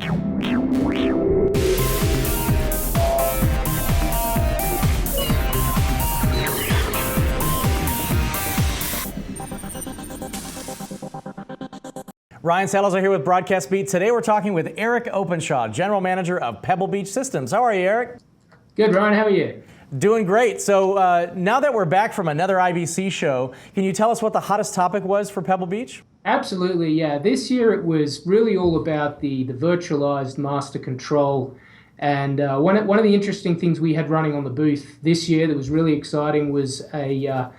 Ryan Salazar here with Broadcast Beat. Today we're talking with Eric Openshaw, General Manager of Pebble Beach Systems. How are you, Eric? Good, Ryan. How are you? Doing great. So now that we're back from another IBC show, can you tell us what the hottest topic was for Pebble Beach? Absolutely, yeah. This year it was really all about the virtualized master control. And one of the interesting things we had running on the booth this year that was really exciting was a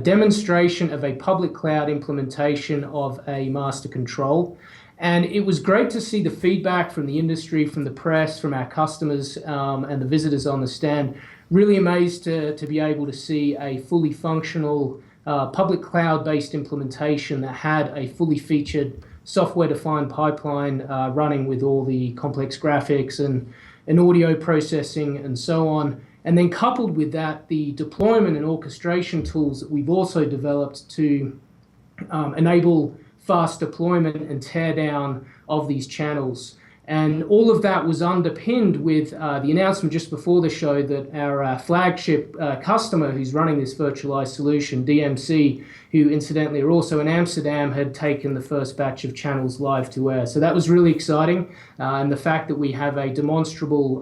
demonstration of a public cloud implementation of a master control. And it was great to see the feedback from the industry, from the press, from our customers, and the visitors on the stand. Really amazed to be able to see a fully functional public cloud-based implementation that had a fully featured software-defined pipeline running with all the complex graphics and audio processing and so on. And then coupled with that, the deployment and orchestration tools that we've also developed to enable fast deployment and teardown of these channels. And all of that was underpinned with the announcement just before the show that our flagship customer who's running this virtualized solution, DMC, who incidentally are also in Amsterdam, had taken the first batch of channels live to air. So that was really exciting. And the fact that we have a demonstrable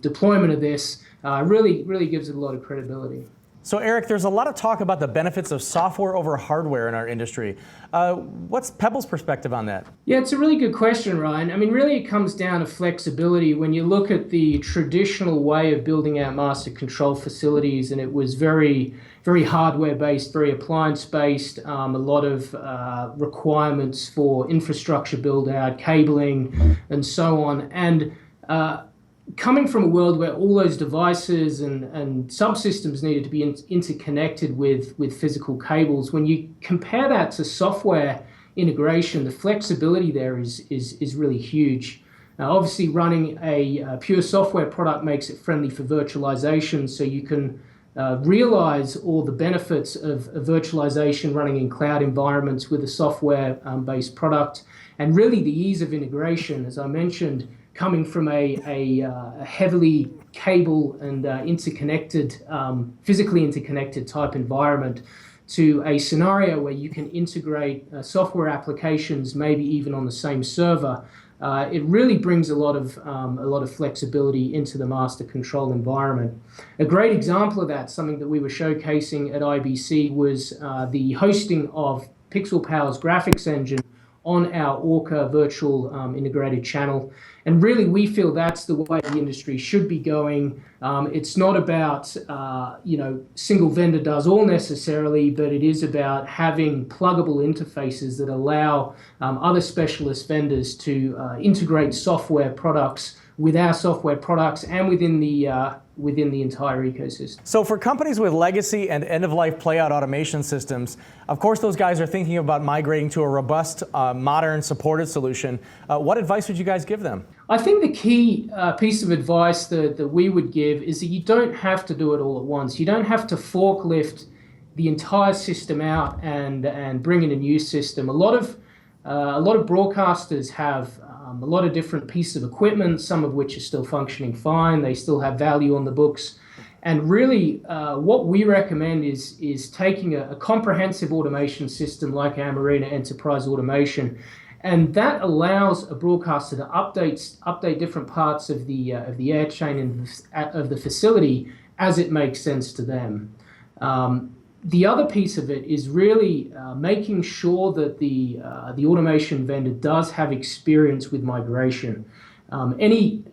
deployment of this really gives it a lot of credibility. So Eric, there's a lot of talk about the benefits of software over hardware in our industry. What's Pebble's perspective on that? Yeah, it's a really good question, Ryan. I mean, really it comes down to flexibility. When you look at the traditional way of building out master control facilities, and it was very hardware-based, very appliance-based, a lot of requirements for infrastructure build-out, cabling, and so on. And coming from a world where all those devices and subsystems needed to be interconnected with physical cables, when you compare that to software integration, the flexibility there is really huge. Now, obviously, running a pure software product makes it friendly for virtualization, so you can realize all the benefits of virtualization running in cloud environments with a software-based product, and really the ease of integration, as I mentioned, coming from a heavily cable and physically interconnected type environment to a scenario where you can integrate software applications, maybe even on the same server. It really brings a lot of flexibility into the master control environment. A great example of that, something that we were showcasing at IBC, was the hosting of Pixel Power's graphics engine on our Orca virtual integrated channel. And really, we feel that's the way the industry should be going. It's not about, single vendor does all necessarily, but it is about having pluggable interfaces that allow other specialist vendors to integrate software products with our software products and within the entire ecosystem. So for companies with legacy and end-of-life playout automation systems, of course those guys are thinking about migrating to a robust, modern, supported solution. What advice would you guys give them? I think the key piece of advice that we would give is that you don't have to do it all at once. You don't have to forklift the entire system out and bring in a new system. A lot of broadcasters have a lot of different pieces of equipment, some of which are still functioning fine. They still have value on the books. And really, what we recommend is taking a comprehensive automation system like our Marina Enterprise Automation, and that allows a broadcaster to update different parts of the air chain and of the facility as it makes sense to them. The other piece of it is really making sure that the automation vendor does have experience with migration. Any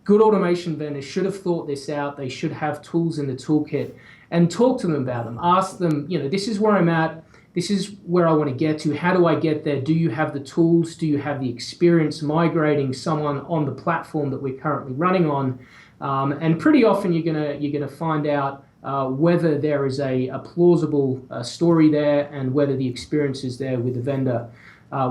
good automation vendor should have thought this out. They should have tools in the toolkit, and talk to them about them. Ask them, this is where I'm at. This is where I want to get to. How do I get there? Do you have the tools? Do you have the experience migrating someone on the platform that we're currently running on? And pretty often you're gonna find out whether there is a plausible story there and whether the experience is there with the vendor.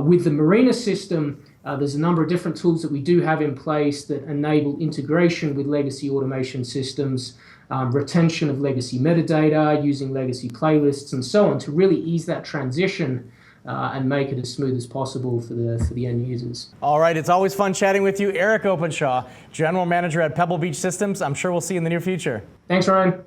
With the Marina system, there's a number of different tools that we do have in place that enable integration with legacy automation systems, retention of legacy metadata, using legacy playlists, and so on, to really ease that transition and make it as smooth as possible for the end users. All right, it's always fun chatting with you. Eric Openshaw, General Manager at Pebble Beach Systems. I'm sure we'll see you in the near future. Thanks, Ryan.